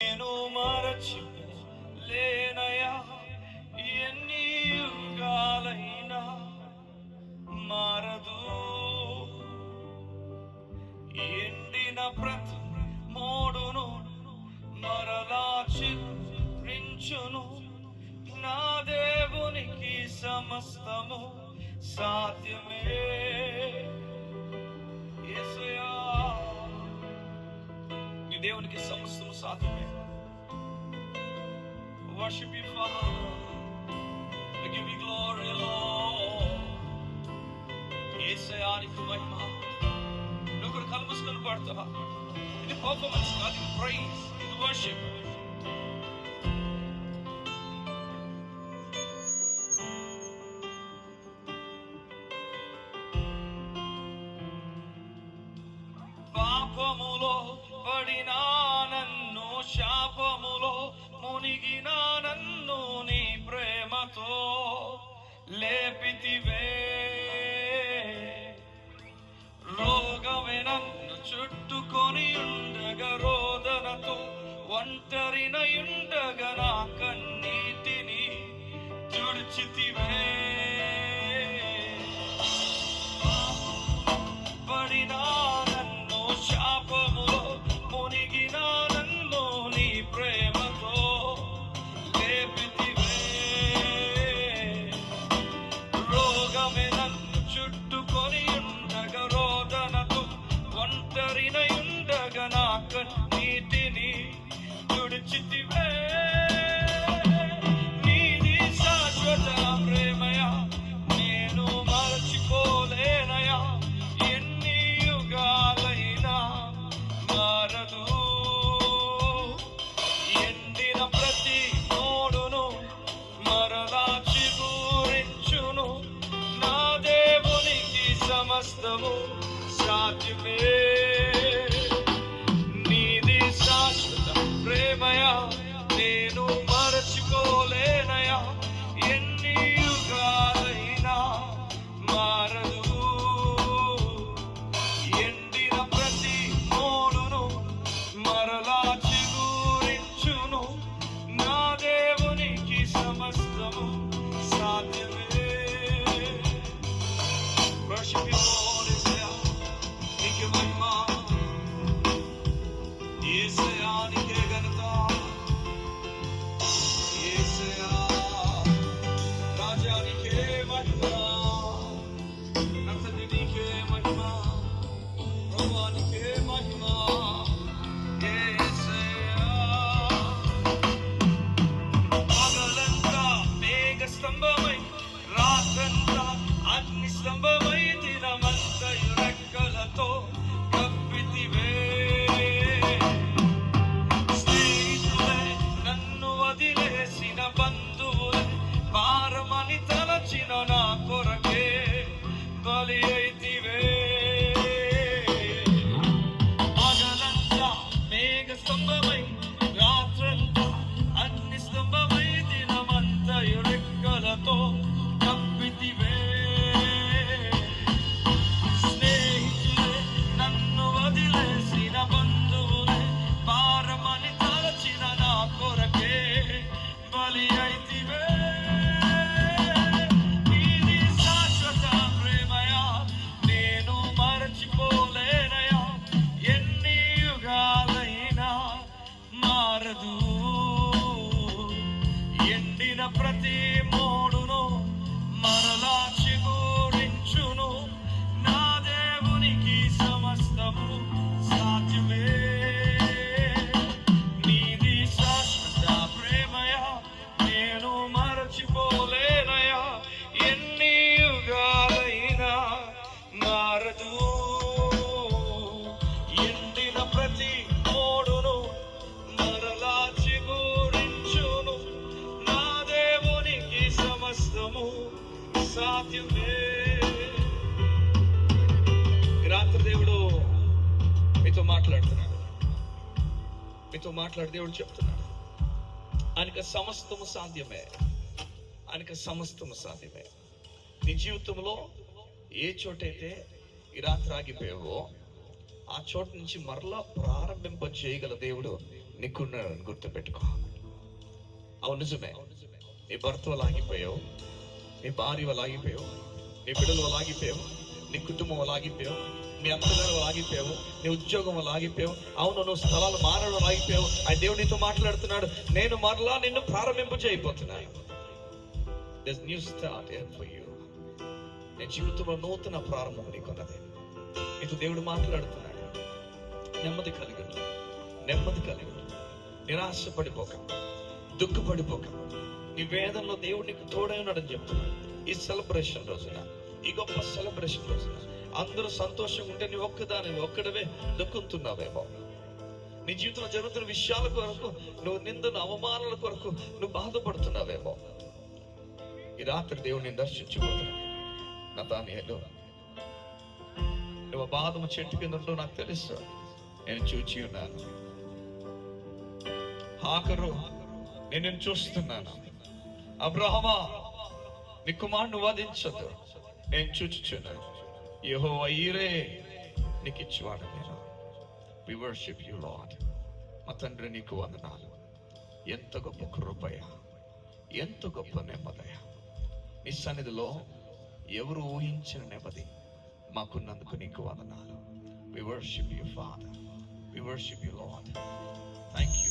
నేను మరచిపోలేనయా, ఎన్ని యుగాలైనా మారదు. ఎండిన ప్రతి మోడును మరలా చిత్రించును. నా దేవునికి సమస్తము సాధ్యమే. యేసయ్యా, నీ దేవునికి సమస్తము సాధ్యమే. Worship you, Father. I give you glory, Lord. యేసయ్యా, నీకు మహిమ. నువ్వు కూడా కళ్ళు మూసుకొని పాడుతావా? ఇది పర్ఫార్మెన్స్ కాదు, ఇది ప్రైజ్, ఇది వర్షిప్. పాపములో పడినా నన్ను, శాపములో మునిగిన నన్ను నీ ప్రేమతో లేపితివే. రోగమే నన్ను చుట్టుకొని ఉండగా, రోదనతో ఒంటరినయుండగా నా కన్నీటిని తుడిచితివే. పడినా నన్ను, శాపములో మునిగిన నన్ను నీ ప్రేమతో లేపితివే. రోగమే నన్ను చుట్టుకొని ఉండగా, రోదనతో ఒంటరినయుండగా నా కన్నీటిని తుడిచితివే. నీది శాశ్వత ప్రేమయా, నేను మరచిపోలేనయా, ఎన్ని యుగాలైనా మారదు. ఎండిన ప్రతి మోడును మరలా చిగురించును. నా దేవునికి సమస్తము సాధ్యమే. నీది శాశ్వత ప్రేమయా, నేను మరచిపోలేనయా, ఎన్ని యుగాలైనా మారదు. ఎండిన ప్రతి మోడును మరలా చిగురించును. నా దేవునికి సమస్తము సాధ్యమే. Worship you, Lord, యేసయ్యా, నీకే మహిమ. యేసయ్యా, నీకే ఘనత. యేసయ్యా, రాజా, నీకే మహిమ. నా తండ్రి, నీకే మహిమ. ప్రభువా, నీకే మహిమ. యేసయ్యా, పగలంతా మేఘ స్తంభమై, రాత్రంతా అగ్ని స్తంభమై, దినమంతయు రెక్కలతో కప్పితివే. స్నేహితులే నన్ను వదిలేసిన బంధువులే, భారమని తలచిన నా కొరకే బలి అయితివే. పగలంతా మేఘ స్తంభమై, రాత్రంతా అగ్ని స్తంభమై, దినమంతయు రెక్కలతో కప్పితివే. స్నేహితులే నన్ను వదిలేసిన బంధువులే, భారమని తలచిన నా కొరకే బలి అయితివే. నీది శాశ్వత ప్రేమయా, నేను మరచిపోలేనయా, ఎన్ని యుగాలైనా మారదు. ఎండిన ప్రతి మోడును మరలా చిగురించును. నా దేవునికి సమస్తము సాధ్యమే. నీది శాశ్వత ప్రేమయా, నేను మరచిపోలేనయా, ఎన్ని యుగాలైనా మారదు. ఎండిన ప్రతి మోడును మరలా చిగురించును. నా దేవునికి సమస్తము సాధ్యమే. రాత్రి దేవుడు మీతో మాట్లాడుతున్నాడు. దేవుడు చెప్తున్నాడు, ఆయనకు సమస్తము సాధ్యమే. ఆయనకు సమస్తము సాధ్యమే. నీ జీవితంలో ఏ చోటైతే ఈ రాత్రి ఆగిపోయావో ఆ చోటు నుంచి మరలా ప్రారంభింప చేయగల దేవుడు నీకున్నాడని గుర్తుపెట్టుకో. అవును నిజమే, నీ భర్త వల్ల ఆగిపోయావు, నీ భార్య వల్ల ఆగిపోయావు, నీ బిడ్డల వల్ల ఆగిపోయావు, నీ కుటుంబం వల్ల ఆగిపోయావు, నీ అత్తగారి వల్ల ఆగిపోయావు, నీ ఉద్యోగం వల్ల ఆగిపోయావు. అవును, నువ్వు స్థలాలు మారడం వల్ల ఆగిపోయావు. ఆ దేవుడు నీతో మాట్లాడుతున్నాడు, నేను మరలా నిన్ను ప్రారంభింప చేయబోతున్నాను. There's new start here for you. నీ జీవితంలో నూతన ప్రారంభం నీకున్నది. నీతో దేవుడు మాట్లాడుతున్నాడు. నెమ్మది కలిగి ఉండు, నెమ్మది కలిగి ఉండు. నిరాశపడిపోక, దుఃఖపడిపోక. నీ వేదనలో దేవుడు నీకు తోడై ఉన్నాడని చెప్తున్నాడు. ఈ సెలబ్రేషన్ రోజున, ఈ గొప్ప సెలబ్రేషన్ రోజున అందరూ సంతోషంగా ఉంటే నీ ఒక్కడవే దుఃఖుతున్నావేమో. నీ జీవితంలో జరుగుతున్న విషయాల కొరకు, నువ్వు నిందన అవమానాల కొరకు నువ్వు బాధపడుతున్నావేమో. ఈ రాత్రి దేవుడిని దర్శించుకోతున్నాడు. నతానియేలు, నువ్వు బాధము చెట్టు కింద ఉంటూ నాకు తెలుసు, నేను చూచి ఉన్నాను. హాగరు, నేను చూస్తున్నాను. అబ్రహమా, నీ కుమారుని వధించదు, నేను చూచుచున్నాను. యెహోవా ఈరే నీకు ఇచ్చేవాడు నేను. We worship you lord. మా తండ్రి నీకు వందనాలు. ఎంత గొప్ప కృపయ, ఎంత గొప్ప నెమ్మదయ. నీ సన్నిధిలో ఎవరు ఊహించిన నెమ్మది మాకున్నందుకు నీకు వందనాలు. We worship you father, we worship you lord. Thank you.